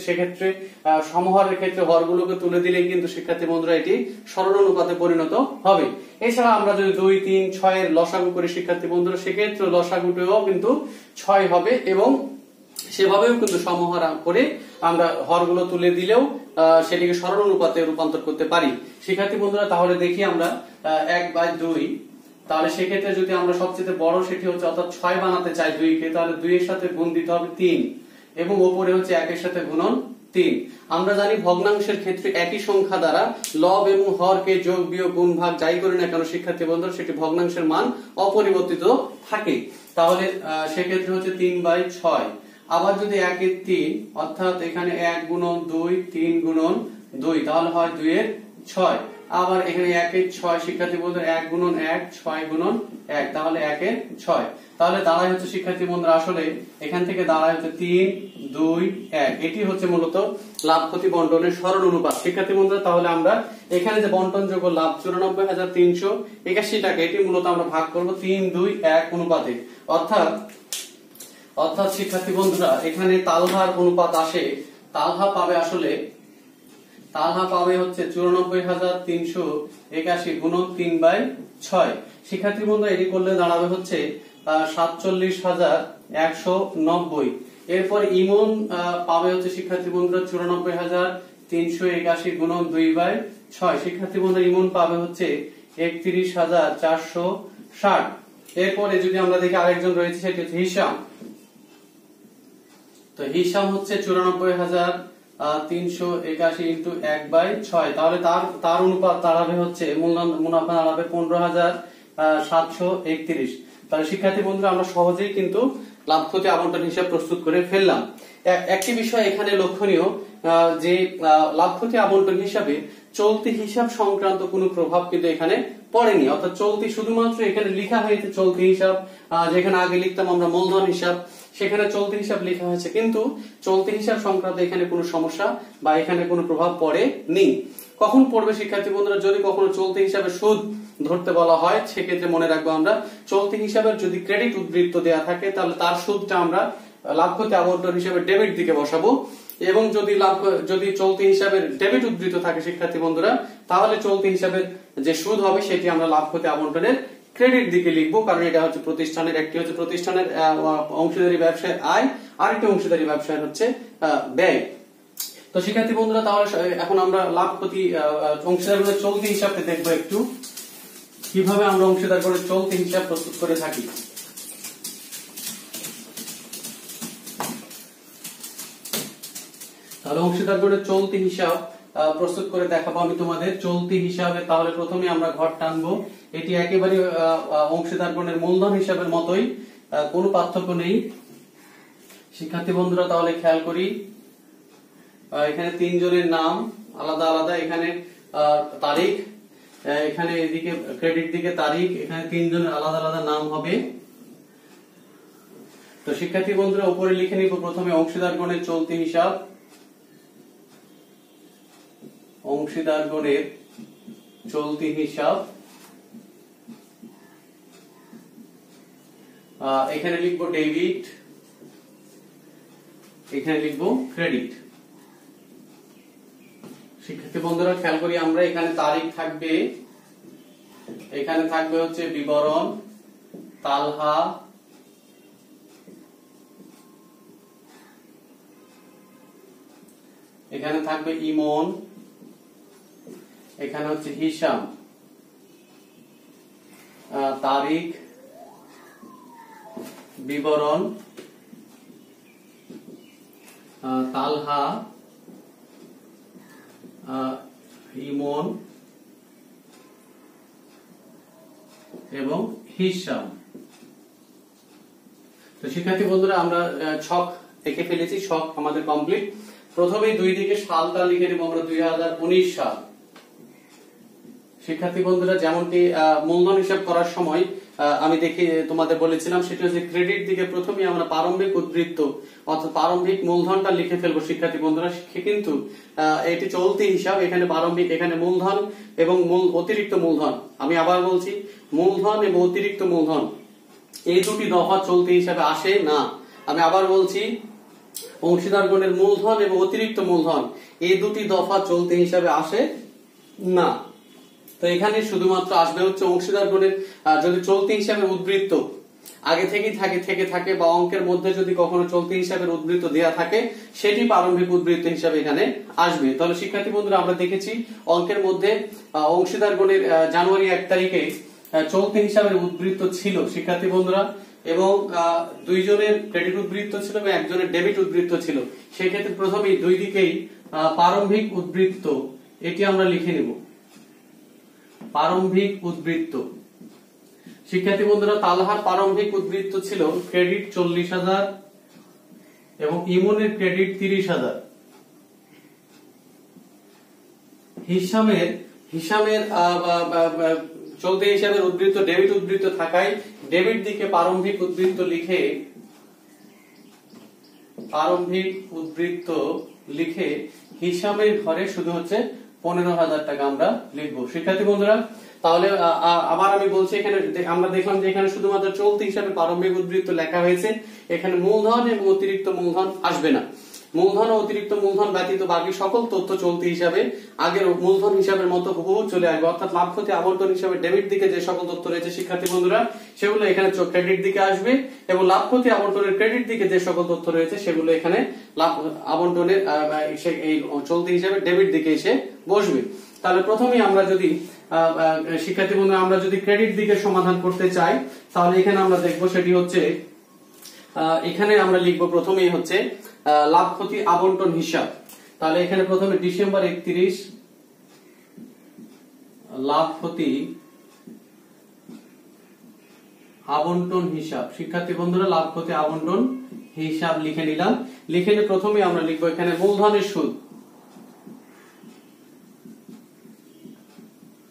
সেক্ষেত্রে সমহরের ক্ষেত্রে হরগুলোকে তুলে দিলেই কিন্তু শিক্ষার্থী বন্ধুরা এটি সরল অনুপাতে পরিণত হবে। এছাড়া আমরা যদি 2, 3, 6 এর লসাগু করি শিক্ষার্থী বন্ধুরা, সেক্ষেত্রে লসাগুটিও কিন্তু 6 হবে, এবং সেভাবেও কিন্তু সমহর করে আমরা হরগুলো তুলে দিলেও সেটিকে সরল অনুপাতে রূপান্তর করতে পারি শিক্ষার্থী বন্ধুরা। তাহলে দেখি আমরা 1/2, তাহলে সেক্ষেত্রে যদি আমরা সবচেয়ে বড় সেটি হচ্ছে অর্থাৎ 6 বানাতে চাই 2 কে, তাহলে 2 এর সাথে গুণ দিতে হবে 3, এবং উপরে হচ্ছে 1 এর সাথে গুণন 3। আমরা জানি ভগ্নাংশের ক্ষেত্রে একই সংখ্যা দ্বারা লব এবং হরকে যোগ বিয়োগ গুণ ভাগ যাই করি না কেন শিক্ষার্থী বন্ধুরা, সেটি ভগ্নাংশের মান অপরিবর্তিত থাকে। তাহলে সেক্ষেত্রে হচ্ছে 3/6। আবার যদি 1/3, অর্থাৎ এখানে 1 গুণন 2, 3 গুণন 2, তাহলে হয় 2 এর 6। আবার এখানে 1 এর 6 শিক্ষার্থী বন্ধুরা, 1 গুণন 1, 6 গুণন 1, তাহলে 1 এর 6। তাহলে দাঁড়ায় হচ্ছে শিক্ষার্থী বন্ধুরা, আসলে এখান থেকে দাঁড়ায় হচ্ছে 3, 2, 1। এটি হচ্ছে মূলত লাভ ক্ষতি বন্টনের সরল অনুপাত শিক্ষার্থী বন্ধুরা। তাহলে আমরা এখানে যে বন্টনযোগ্য লাভ 94,381 টাকা, এটি মূলত আমরা ভাগ করব 3, 2, 1 অনুপাতে। অর্থাৎ শিক্ষার্থী বন্ধুরা এখানে তালহার অনুপাত আসে, তালহা পাবে হচ্ছে 94,381 গুণন 3/6। শিক্ষার্থী বন্ধুরা এটি করলে দাঁড়াবে হচ্ছে 47,190। এরপর ইমন পাবে হচ্ছে শিক্ষার্থী বন্ধুরা 94,381 গুণন 2/6। শিক্ষার্থী বন্ধুরা ইমন পাবে হচ্ছে 31,460। এরপরে যদি আমরা দেখি আরেকজন রয়েছে, সেটি হচ্ছে হিসাম। তো হিসাম হচ্ছে 94,381 ইন্টু 1/6, তাহলে তার অনুপাত দাঁড়াবে হচ্ছে মুনাফা দাঁড়াবে 15,731। তাহলে শিক্ষার্থী বন্ধুরা আমরা সহজেই কিন্তু লাভ ক্ষতি আবন্টন হিসাব প্রস্তুত করে ফেললাম। একটি বিষয় এখানে লক্ষণীয় যে লাভ ক্ষতি আবন্টন হিসাবে চলতি হিসাব সংক্রান্ত কোনো প্রভাব কিন্তু এখানে পড়েনি, অর্থাৎ চলতি শুধুমাত্র এখানে লেখা হয়েছে চলতি হিসাব, যেখানে আগে লিখতাম আমরা মূলধন হিসাব, সেখানে চলতি হিসাব লেখা হয়েছে, কিন্তু চলতি হিসাব সংক্রান্ত এখানে কোনো সমস্যা বা এখানে কোনো প্রভাব পড়েনি। কখন পড়বে শিক্ষার্থী বন্ধুরা? যদি কখনো চলতি হিসাবে সুদ ধরতে বলা হয়, সেক্ষেত্রে মনে রাখবো আমরা চলতি হিসাবের যদি ক্রেডিট উদ্বৃত্ত দেওয়া থাকে তাহলে তার সুদটা আমরা লাভ ক্ষতি আবন্টন হিসাবে ডেবিট দিকে বসাবো, এবং যদি চলতি হিসাবের ডেবিট উদ্ধৃত থাকে শিক্ষার্থী বন্ধুরা, তাহলে চলতি হিসাবের যে সুদ হবে সেটি আমরা লাভ ক্ষতি আবন্টনের ক্রেডিট দিকে লিখবো, কারণ এটা হচ্ছে প্রতিষ্ঠানের, একটি হচ্ছে প্রতিষ্ঠানের অংশীদারি ব্যবসায় আয়, আরেকটি অংশীদারি ব্যবসায় হচ্ছে ব্যয়। তো শিক্ষার্থী বন্ধুরা, তাহলে এখন আমরা লাভ ক্ষতি অংশীদারগণের চলতি হিসাবটা দেখবো একটু, কিভাবে আমরা অংশীদারগণের চলতি হিসাব প্রস্তুত করে থাকি। তাহলে অংশীদারগণের চলতি হিসাব প্রস্তুত করে দেখাবো আমি তোমাদের। চলতি হিসাবে তাহলে প্রথমে আমরা ঘর টানবো, এটি একেবারে অংশীদারগণের মূলধন হিসাবের মতোই, কোনো পার্থক্য নেই শিক্ষার্থী বন্ধুরা। তাহলে খেয়াল করি, এখানে তিনজনের নাম আলাদা আলাদা, এখানে তারিখ, এখানে এদিকে ক্রেডিট দিকে তারিখ, এখানে তিনজনের আলাদা আলাদা নাম হবে। তো শিক্ষার্থী বন্ধুরা, উপরে লিখে নিব প্রথমে অংশীদারগণের চলতি হিসাব। অংশীদারগণের চলতি হিসাব, এখানে লিখবো ডেবিট, এখানে লিখবো ক্রেডিট। শিক্ষার্থী বন্ধুরা খেয়াল করি, আমরা এখানে তারিখ থাকবে, এখানে থাকবে হচ্ছে বিবরণ, তালহা, এখানে থাকবে ইমন, এখানে হচ্ছে হিসাম, তারিখ, বিবরণ, তালহা, ইমন এবং হিসাম। তো শিক্ষার্থী বন্ধুরা, আমরা ছক দেখে ফেলেছি, ছক আমাদের কমপ্লিট। প্রথমেই দুই দিকে সালটা লিখে নেব আমরা 2019 সাল। শিক্ষার্থী বন্ধুরা, যেমনটি মূলধন হিসাব করার সময় আমি দেখি তোমাদের বলেছিলাম, সেটা হচ্ছে ক্রেডিট দিকে প্রথমে আমরা প্রারম্ভিক উদ্বৃত্ত অর্থাৎ প্রারম্ভিক মূলধনটা লিখে ফেলবো শিক্ষার্থী বন্ধুরা, কিন্তু এটি চলতি হিসাব, এখানে প্রারম্ভিক, এখানে মূলধন এবং অতিরিক্ত মূলধন। আমি আবার বলছি, মূলধন এবং অতিরিক্ত মূলধন এই দুটি দফা চলতি হিসাবে আসে না। আমি আবার বলছি, অংশীদারগণের মূলধন এবং অতিরিক্ত মূলধন এই দুটি দফা চলতি হিসাবে আসে না। তো এখানে শুধুমাত্র আসবে হচ্ছে অংশীদারগণের যদি চলতি হিসাবে উদ্বৃত্ত আগে থেকেই থেকে থাকে বা অঙ্কের মধ্যে যদি কখনো চলতি হিসাবের উদ্বৃত্ত দেয়া থাকে, সেটি প্রারম্ভিক উদ্বৃত্ত হিসাবে এখানে আসবে। তাহলে শিক্ষার্থী বন্ধুরা, আমরা দেখেছি অঙ্কের মধ্যে অংশীদারগণের জানুয়ারি 1 তারিখে চলতি হিসাবের উদ্বৃত্ত ছিল শিক্ষার্থী বন্ধুরা, এবং দুইজনের ক্রেডিট উদ্বৃত্ত ছিল এবং একজনের ডেবিট উদ্বৃত্ত ছিল। সেই ক্ষেত্রে প্রথমেই দুই দিকেই প্রারম্ভিক উদ্বৃত্ত এটি আমরা লিখে নেব, প্রারম্ভিক উদ্বৃত্ত। শিক্ষার্থী বন্ধুরা, তালহার প্রারম্ভিক উদ্বৃত্ত ছিল ক্রেডিট 40,000 এবং ইমনের ক্রেডিট 30,000। হিসামের চলতি হিসাবের উদ্বৃত্ত ডেবিট উদ্বৃত্ত থাকায় ডেবিট দিকে প্রারম্ভিক উদ্বৃত্ত লিখে হিসাবের ঘরে শুধু হচ্ছে 15,000 টাকা আমরা লিখবো শিক্ষার্থী বন্ধুরা। তাহলে আবার আমি বলছি, এখানে আমরা দেখলাম যে এখানে শুধুমাত্র চলতি হিসাবে প্রারম্ভিক উদ্বৃত্ত লেখা হয়েছে, এখানে মূলধন এবং অতিরিক্ত মূলধন আসবে না। মূলধন ও অতিরিক্ত মূলধন ব্যতীত বাকি সকল তথ্য চলতি হিসাবে আগের মূলধন হিসাবের মতো হুবহু চলে আসবে, অর্থাৎ লাভ ক্ষতি আবন্টন হিসাবে ডেবিট দিকে যে সকল তথ্য রয়েছে শিক্ষার্থী বন্ধুরা, সেগুলো এখানে ক্রেডিট দিকে আসবে, এবং লাভ ক্ষতি আবন্টনের ক্রেডিট দিকে যে সকল তথ্য রয়েছে সেগুলো এখানে লাভ আবন্টনের এই চলতি হিসাবে ডেবিট দিকে এসে বসবে। তাহলে প্রথমেই আমরা যদি শিক্ষার্থী বন্ধুরা, আমরা যদি ক্রেডিট দিকে সমাধান করতে চাই, তাহলে এখানে আমরা দেখবো সেটি হচ্ছে, এখানে আমরা লিখবো প্রথমেই হচ্ছে লাভ ক্ষতি আবন্টন হিসাব। তাহলে এখানে প্রথমে ডিসেম্বর 31 লাভ ক্ষতি আবন্টন হিসাব। শিক্ষার্থী বন্ধুরা, লাভ ক্ষতি আবন্টন হিসাব লিখে নিলাম। লিখে নিয়ে প্রথমে আমরা লিখবো এখানে মূলধনের সুদ।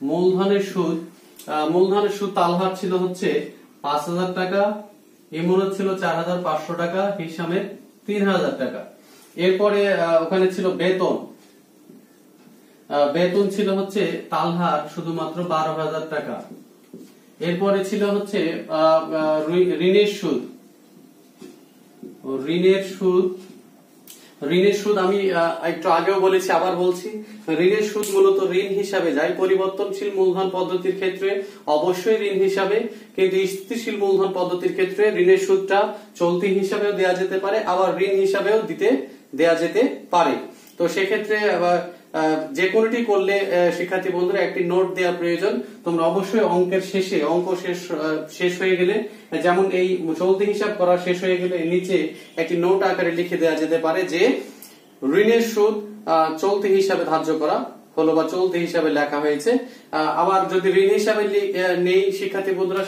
মূলধনের সুদ মূলধনের সুদ তালহার ছিল হচ্ছে 5,000 টাকা, ইমনের ছিল 4,500 টাকা, হিসামের 3,000 টাকা। এরপরে ওখানে ছিল বেতন, বেতন ছিল হচ্ছে তালহার শুধুমাত্র 12,000 টাকা। এরপরে ছিল হচ্ছে ঋণের সুদ, ঋণের সুদ আমি একটু আগেও বলেছি, আবার বলছি, ঋণের সুদ মূলত ঋণ হিসাবে যায়। পরিবর্তনশীল মূলধন পদ্ধতির ক্ষেত্রে অবশ্যই ঋণ হিসাবে, কিন্তু স্থিতিশীল মূলধন পদ্ধতির ক্ষেত্রে ঋণের সুদটা চলতি হিসাবেও দেওয়া যেতে পারে, আবার ঋণ হিসাবেও দেওয়া যেতে পারে। তো সেক্ষেত্রে যে কোনোটি করলে শিক্ষার্থী বন্ধুরা একটি নোট দেওয়া প্রয়োজন। তোমরা অবশ্যই অঙ্কের শেষে, অঙ্ক শেষ হয়ে গেলে, যেমন এই চলতি হিসাব করা শেষ হয়ে গেলে নিচে একটি নোট আকারে লিখে দেওয়া যেতে পারে যে ঋণের সুদ চলতি হিসাবে ধার্য করা হলো বা চলতি হিসাবে লেখা হয়েছে। আবার যদি ঋণ হিসাবে নেই শিক্ষার্থী বন্ধুরা,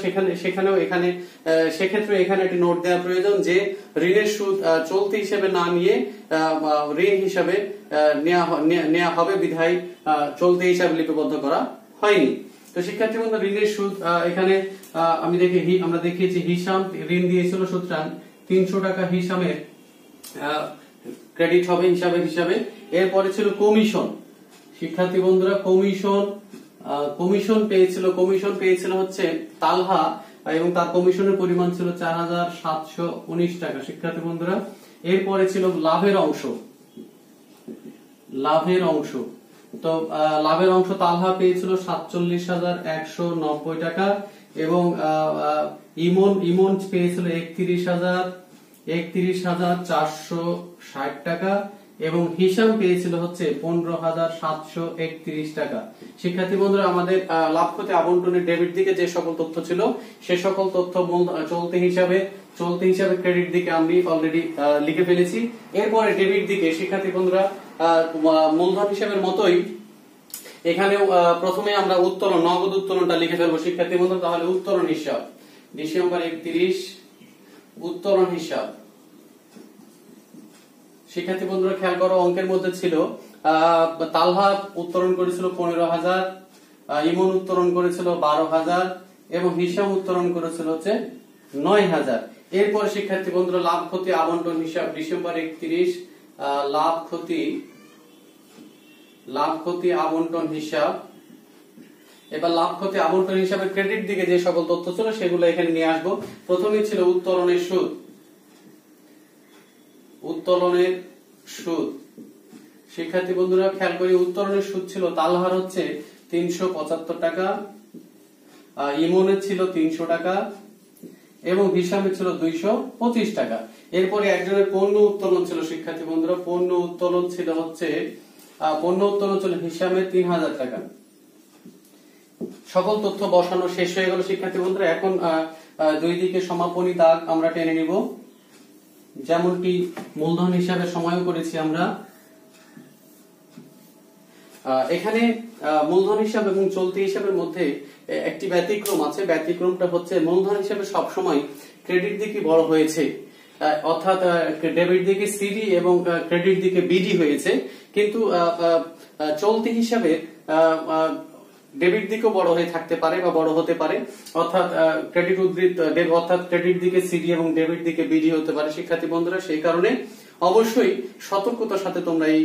সেক্ষেত্রে এখানে একটি নোট দেওয়া প্রয়োজন যে ঋণের সুদ চলতি হিসাবে না নিয়ে ঋণ হিসাবে নেওয়া হবে, বিধায় চলতি হিসাবে লিপিবদ্ধ করা হয়নি। তো শিক্ষার্থী বন্ধু, ঋণের সুদ এখানে আমরা দেখিয়েছি হিসাম ঋণ দিয়েছিল, সুতরাং 300 টাকা হিসামের ক্রেডিট হবে হিসাবে। এরপরে ছিল কমিশন। শিক্ষার্থী বন্ধুরা, কমিশন পেয়েছিল হচ্ছে তালহা, এবং তার কমিশনের পরিমাণ ছিল 4,719 টাকা। শিক্ষার্থী বন্ধুরা, এরপরে ছিল লাভের অংশ। তো লাভের অংশ তালহা পেয়েছিল 47,190 টাকা, এবং ইমন পেয়েছিল 31,460 টাকা, এবং হিসাম পেয়েছিল হচ্ছে 15,731 টাকা। শিক্ষার্থী বন্ধুরা, আমাদের লাভ ক্ষতি আবন্টনের ডেবিট দিকে যে সকল তথ্য ছিল সে সকল তথ্য চলতি হিসাবে ক্রেডিট দিকে আমি অলরেডি লিখে ফেলেছি। এরপরে ডেবিট দিকে শিক্ষার্থী বন্ধুরা মূলধন হিসাবের মতোই এখানেও প্রথমে আমরা নগদ উত্তোলনটা লিখে ফেলবো শিক্ষার্থী বন্ধুরা। তাহলে উত্তোলন হিসাব ডিসেম্বর 31 উত্তোলন হিসাব। শিক্ষার্থী বন্ধুরা খেয়াল করো, অঙ্কের মধ্যে ছিল তালহা উত্তোলন করেছিল 15,000, ইমন উত্তোলন করেছিল 12,000, এবং হিসাম উত্তোলন করেছিল হচ্ছে 9,000। এরপর শিক্ষার্থী বন্ধুরা লাভ ক্ষতি আবন্টন হিসাব ডিসেম্বর 31 লাভ ক্ষতি আবন্টন হিসাব। এবার লাভ ক্ষতি আবন্টন হিসাবে ক্রেডিট দিকে যে সকল তথ্য ছিল সেগুলো এখানে নিয়ে আসবো। প্রথমেই ছিল উত্তোলনের সুদ। শিক্ষার্থী বন্ধুরা খেয়াল করি, উত্তোলনের সুদ ছিল তালহার হচ্ছে 375 টাকা, ইমনের ছিল 300 টাকা, এবং হিসামের ছিল 225 টাকা। এরপরে একজনের পণ্য উত্তোলন ছিল শিক্ষার্থী বন্ধুরা, পণ্য উত্তোলন ছিল হিসামের 3,000 টাকা। সকল তথ্য বসানো শেষ হয়ে গেল শিক্ষার্থী বন্ধুরা। এখন দুই দিকে সমাপনী দাগ আমরা টেনে নিব, যেমনটি মূলধন হিসাবে সময়ও করেছি আমরা। এখানে মূলধন হিসাব এবং চলতি হিসাবের মধ্যে একটি ব্যতিক্রম আছে। ব্যতিক্রমটা হচ্ছে মূলধন হিসাবে সবসময় ক্রেডিট দিকে বড় হয়েছে, অর্থাৎ ডেবিট দিকে সিডি এবং ক্রেডিট দিকে বিডি হয়েছে, কিন্তু চলতি হিসাবে ডেবিট দিকেও বড় হয়ে থাকতে পারে বা বড় হতে পারে, অর্থাৎ ক্রেডিট দিকে সিডি এবং ডেবিট দিকে বিডি হতে পারে শিক্ষার্থী বন্ধুরা। সেই কারণে অবশ্যই সতর্কতার সাথে তোমরা এই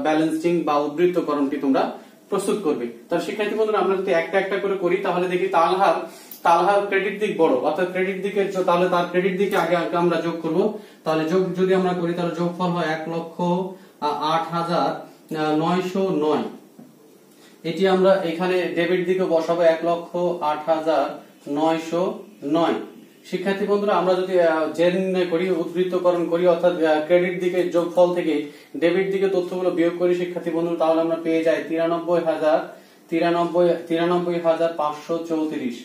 ব্যালেন্সিং বা উদ্ধৃতকরণটি তোমরা প্রস্তুত করবে। তাহলে শিক্ষার্থী বন্ধুরা আমরা যদি একটা একটা করে করি তাহলে দেখি তালহার ক্রেডিট দিক বড়, অর্থাৎ ক্রেডিট দিকে, তাহলে তার ক্রেডিট দিকে আগে আমরা যোগ করব। তাহলে যোগ যদি আমরা করি তাহলে যোগফল হয় 1,08,909। এটি আমরা এখানে ডেবিট দিকে বসাবো 1,08,909। শিক্ষার্থী বন্ধুরা আমরা যদি নির্ণয় করি, উদ্ধৃতকরণ করি, অর্থাৎ ক্রেডিট দিকে যোগফল থেকে ডেবিট দিকে তথ্যগুলো বিয়োগ করি শিক্ষার্থী বন্ধুরা, তাহলে আমরা পেয়ে যাই 93,534।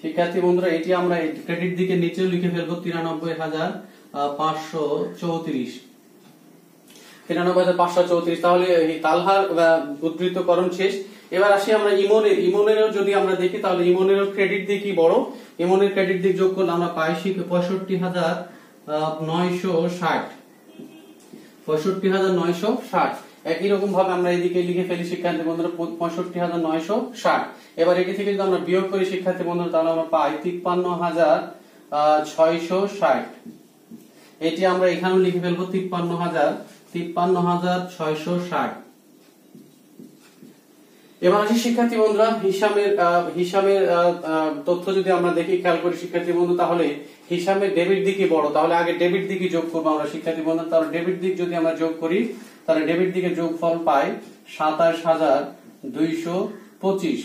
শিক্ষার্থী বন্ধুরা এটি আমরা ক্রেডিট দিকে নিচেও লিখে ফেলবো 93,534। তাহলে তালহার উদ্ধৃতকরণ শেষ। এবার আসি আমরা ইমনেরও যদি আমরা দেখি তাহলে ইমনেরও ক্রেডিট দিক কি বড়। ইমনের ক্রেডিট দিক যোগ করলে আমরা পাই 65,960। একই রকম ভাবে আমরা এদিকে লিখে ফেলি শিক্ষার্থী বন্ধুরা 65,960। এবার এটি থেকে যদি আমরা বিয়োগ করি শিক্ষার্থী বন্ধুরা তাহলে আমরা পাই 53,660। এটি আমরা এখানেও লিখে ফেলবো 53,660। এবার আসি শিক্ষার্থী বন্ধুরা হিসাবের তথ্য যদি আমরা দেখি খেয়াল করি শিক্ষার্থী বন্ধু, তাহলে হিসাবের ডেবিট দিকই বড়, তাহলে আগে ডেবিট দিকই যোগ করবো আমরা শিক্ষার্থী বন্ধু। তাহলে ডেবিট দিক যদি আমরা যোগ করি তাহলে ডেবিট দিকের যোগফল পাই 27,225।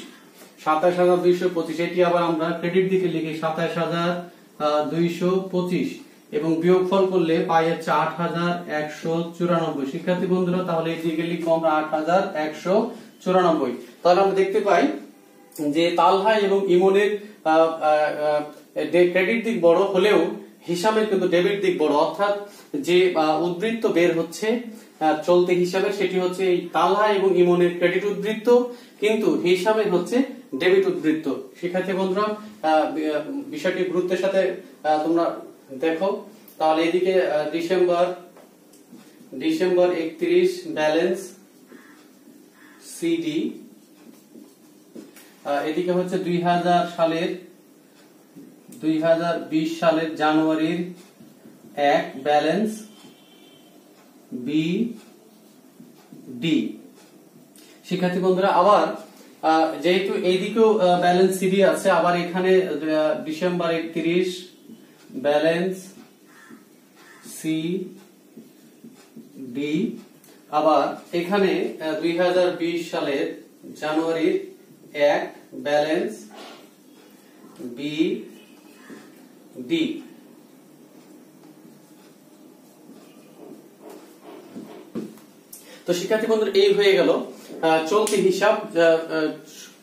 27,225। এটি আবার আমরা ক্রেডিট দিকে লিখি 27,225 এবং বিয়োগফল করলে পাই হচ্ছে 8,194। শিক্ষার্থী বন্ধুরা তাহলে এই দিকে লিখবো আমরা 8,194। তাহলে আমরা দেখতে পাই যে তালহা এবং ইমনের ক্রেডিট দিক বড় হলেও হিসাবের কিন্তু ডেবিট দিক বড়, অর্থাৎ যে উদ্বৃত্ত বের হচ্ছে চলতি হিসাবে সেটি হচ্ছে এই তালহা এবং ইমনের ক্রেডিট উদ্বৃত্ত, কিন্তু হিসাবে হচ্ছে ডেবিট উদ্বৃত্ত। শিক্ষার্থী বন্ধুরা বিষয়টি গুরুত্বের সাথে তোমরা দেখো। তাহলে এদিকে ডিসেম্বর 31 ব্যালেন্স সিডি, এদিকে হচ্ছে 2020 সালের জানুয়ারির 1 ব্যালেন্স বি ডি। শিক্ষার্থী বন্ধুরা আবার যেহেতু এইদিকেও ব্যালেন্স সিডি আছে, আবার এখানে ডিসেম্বর 31 ব্যালেন্স সি ডি, আবার এখানে 2020 সালের জানুয়ারির 1 ব্যালেন্স বি ডি। তো শিক্ষার্থী বন্ধুরা এই হয়ে গেল চলতি হিসাব,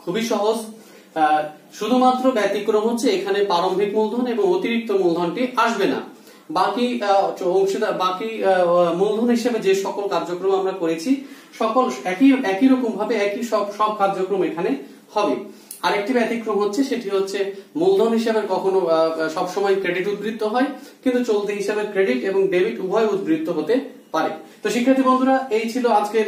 খুবই সহজ। শুধুমাত্র ব্যতিক্রম হচ্ছে এখানে প্রারম্ভিক মূলধন এবং অতিরিক্ত মূলধনটি আসবে না। বাকি মূলধন হিসেবে যে সকল কার্যক্রম আমরা করেছি সকল একই রকম ভাবে একই সব কার্যক্রম এখানে হবে। আরেকটি ব্যতিক্রম হচ্ছে সেটি হচ্ছে মূলধন হিসাবে কখনো সবসময় ক্রেডিট উদ্বৃত্ত হয়, কিন্তু চলতি হিসাবে ক্রেডিট এবং ডেবিট উভয় উদ্বৃত্ত হতে পারে। তো শিক্ষার্থী বন্ধুরা এই ছিল আজকের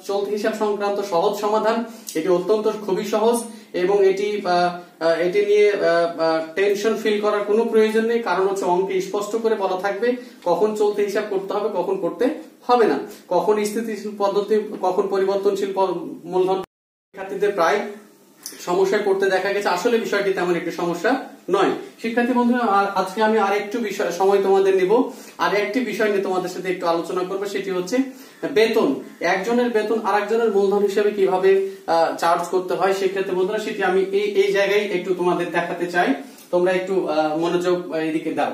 চলতি হিসাব সংক্রান্ত সহজ সমাধান। এটি অত্যন্ত খুবই সহজ এবং এটি নিয়ে টেনশন ফিল করার কোনো প্রয়োজন নেই, কারণ হচ্ছে অঙ্কে স্পষ্ট করে বলা থাকবে কখন চলতি হিসাব করতে হবে, কখন করতে হবে না, কখন স্থিতিশীল পদ্ধতি, কখন পরিবর্তনশীল মূলধন। শিক্ষার্থীদের প্রায় সমস্যায় পড়তে দেখা গেছে, আসলে বিষয়টি তেমন একটি সমস্যা নয়। শিক্ষার্থী বন্ধুরা আজকে আমি আরেকটু বিষয় সময় তোমাদের নিব, আর একটি বিষয় নিয়ে তোমাদের সাথে একটু আলোচনা করবো, সেটি হচ্ছে বেতন। একজনের বেতন আরেকজনের মূলধন হিসেবে কিভাবে চার্জ করতে হয়। শিক্ষার্থী বন্ধুরা সেটি আমি এই জায়গায় একটু তোমাদের দেখাতে চাই, তোমরা একটু মনোযোগ এদিকে দাও।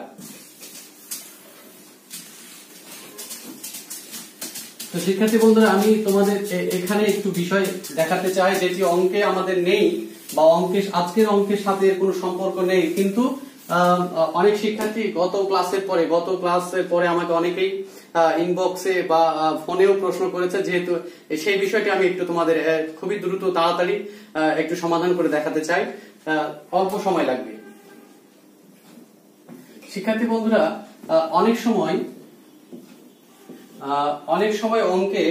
তো শিক্ষার্থী বন্ধুরা আমি তোমাদের এখানে একটু বিষয় দেখাতে চাই যেটি অঙ্কে আমাদের নেই, বা আজকের অঙ্কের সাথে কোনো সম্পর্ক নেই, কিন্তু অনেক শিক্ষার্থী গত ক্লাসের পরে আমাকে অনেকেই ইনবক্সে বা ফোনেও প্রশ্ন করেছে, যেহেতু সেই বিষয়টি আমি একটু তোমাদের খুবই দ্রুত তাড়াতাড়ি একটু সমাধান করে দেখাতে চাই, অল্প সময় লাগবে। শিক্ষার্থী বন্ধুরা অনেক সময় অঙ্কে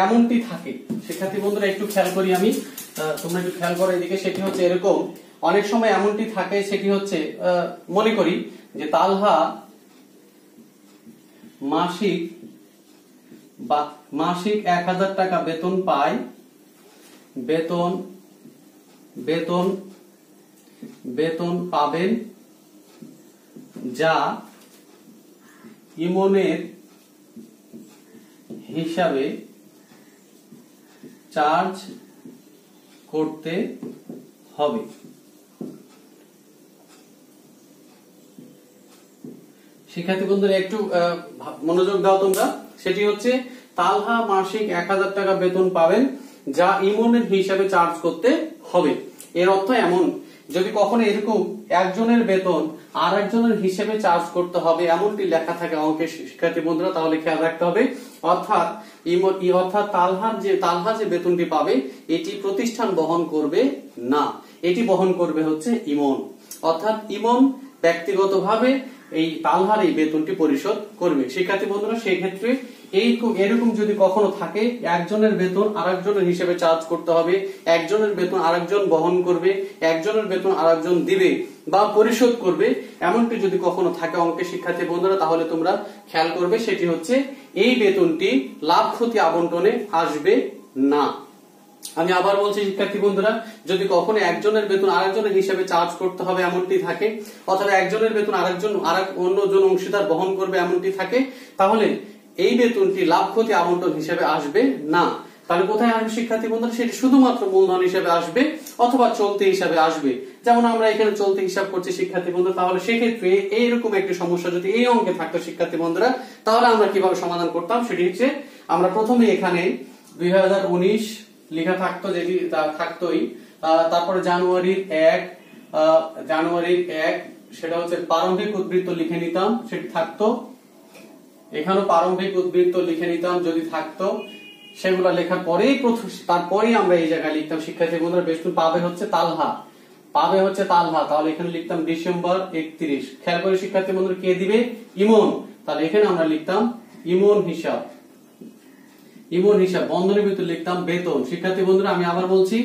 এমনটি থাকে, শিক্ষার্থী বন্ধুরা একটু খেয়াল করি আমি, তোমরা একটু খেয়াল করো এদিকে, সেটি হচ্ছে এরকম অনেক সময় এমনটি থাকে, সেটি হচ্ছে মনে করি যে তালহা মাসিক 1000 টাকা বেতন পায়, বেতন পাবেন, যা ইমনের হিসাবে চার্জ করতে হবে। শিক্ষার্থী বন্ধুরা একটু মনোযোগ দাও তোমরা, সেটি হচ্ছে তালহা মাসিক 1000 টাকা বেতন পাবেন, যা ইমনের হিসাবে চার্জ করতে হবে। এর অর্থ এমন, যদি কখনো এরকম একজনের বেতন আর একজনের হিসেবে চার্জ করতে হবে এমনটি লেখা থাকে অঙ্কের, শিক্ষার্থী বন্ধুরা তাহলে খেয়াল রাখতে হবে, অর্থাৎ তালহা যে বেতনটি পাবে এটি প্রতিষ্ঠান বহন করবে না, এটি বহন করবে হচ্ছে ইমন, অর্থাৎ ইমন ব্যক্তিগতভাবে এই তালহার এই বেতনটি পরিশোধ করবে। শিক্ষার্থী বন্ধুরা সেই ক্ষেত্রে এরকম যদি কখনো থাকে, একজনের বেতন আরেকজনের হিসেবে চার্জ করতে হবে, একজনের বেতন আরেকজন বহন করবে, একজনের বেতন আরেকজন দিবে বা পরিশোধ করবে, এমনটি যদি কখনো থাকে অঙ্কের শিক্ষার্থী বন্ধুরা, তাহলে তোমরা খেয়াল করবে সেটি হচ্ছে এই বেতনটি লাভ ক্ষতি আবন্টনে আসবে না। আমি আবার বলছি শিক্ষার্থী বন্ধুরা, যদি কখনো একজনের বেতন আরেকজনের হিসেবে চার্জ করতে হবে এমনটি থাকে, অথবা একজনের বেতন অন্যজন অংশীদার বহন করবে এমনটি থাকে, তাহলে এই বেতনটি লাভ ক্ষতি আবন্টন হিসেবে আসবে না। তাহলে কোথায় আসবে শিক্ষার্থী বন্ধুরা? সেটি শুধুমাত্র মূলধন হিসেবে আসবে অথবা চলতি হিসাবে আসবে। যেমন আমরা এখানে চলতি হিসাব করছি শিক্ষার্থী বন্ধুরা, তাহলে সেক্ষেত্রে এইরকম একটি সমস্যা যদি এই অঙ্কে থাকতো শিক্ষার্থী বন্ধুরা, তাহলে আমরা কিভাবে সমাধান করতাম সেটি হচ্ছে, আমরা প্রথমে এখানে 2019 লেখা থাকতো, যেটি থাকতোই, তারপরে জানুয়ারির 1 সেটা হচ্ছে প্রারম্ভিক উদ্বৃত্ত লিখে নিতাম, সেটি থাকতো। এখানেও প্রারম্ভিক উদ্বৃত্ত লিখে নিতাম যদি থাকতো, সেগুলো লেখার পরেই তারপরেই আমরা এই জায়গায় লিখতাম শিক্ষার্থী বন্ধুরা বেতন পাবে হচ্ছে তালহা, তাহলে এখানে লিখতাম ডিসেম্বর 31। খেয়াল করে শিক্ষার্থী বন্ধুরা, কে দিবে? ইমন। তাহলে এখানে আমরা লিখতাম ইমন হিসাব, বন্ধনীর ভিতরে লিখতাম বেতন। শিক্ষার্থী বন্ধুরা আমি আবার বলছি,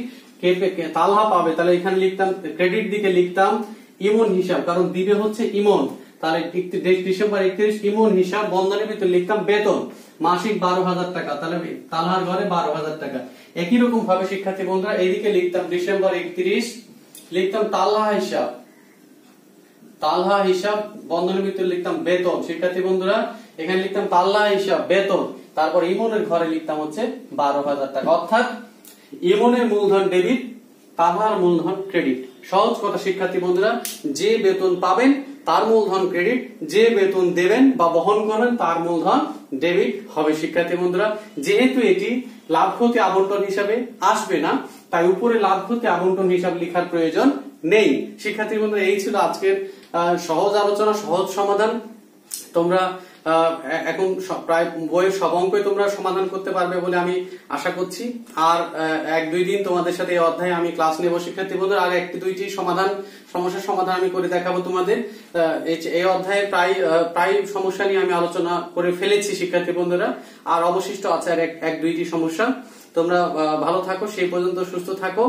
তালহা পাবে, তাহলে এখানে লিখতাম ক্রেডিট দিকে লিখতাম ইমন হিসাব, কারণ দিবে হচ্ছে ইমন। তাহলে ডিসেম্বর 31 ইমন হিসাব, বন্ধনীর ভিতরে লিখতাম বেতন, মাসিক 12,000 টাকা, তাহলে তালহার ঘরে 12,000 টাকা। একই রকম ভাবে শিক্ষার্থী বন্ধুরা এইদিকে লিখতাম ডিসেম্বর 31, লিখতাম তালহা হিসাব, বন্ধনীর ভিতরে লিখতাম বেতন। শিক্ষার্থী বন্ধুরা এখানে লিখতাম তালহা হিসাব বেতন, তারপর ইমনের ঘরে লিখতাম হচ্ছে 12,000 টাকা। অর্থাৎ ইমনের মূলধন ডেবিট, তালহার মূলধন ক্রেডিট। সহজ কথা শিক্ষার্থী বন্ধুরা, যে বেতন পাবেন তার মূলধন ক্রেডিট, যে বেতন দেবেন বা বহন করবেন তার মূলধন ডেবিট হবে শিক্ষার্থী বন্ধুরা। যেহেতু এটি লাভ ক্ষতি আবন্টন হিসাবে আসবে না, তাই উপরে লাভ ক্ষতি আবন্টন হিসাব লেখার প্রয়োজন নেই। শিক্ষার্থী বন্ধুরা এই ছিল আজকের সহজ আলোচনা, সহজ সমাধান। তোমরা এখন প্রায় বইয়ের সব অঙ্কই তোমরা সমাধান করতে পারবে বলে আমি আশা করছি। আর 1-2 দিন তোমাদের সাথে এই অধ্যায়ে আমি ক্লাস নেব শিক্ষার্থী বন্ধুরা, আর 1-2টি সমস্যার সমাধান আমি করে দেখাবো তোমাদের। এই অধ্যায়ে প্রায় সমস্যা নিয়ে আমি আলোচনা করে ফেলেছি শিক্ষার্থী বন্ধুরা, আর অবশিষ্ট আছে আর 1-2টি সমস্যা। তোমরা ভালো থাকো, সেই পর্যন্ত সুস্থ থাকো।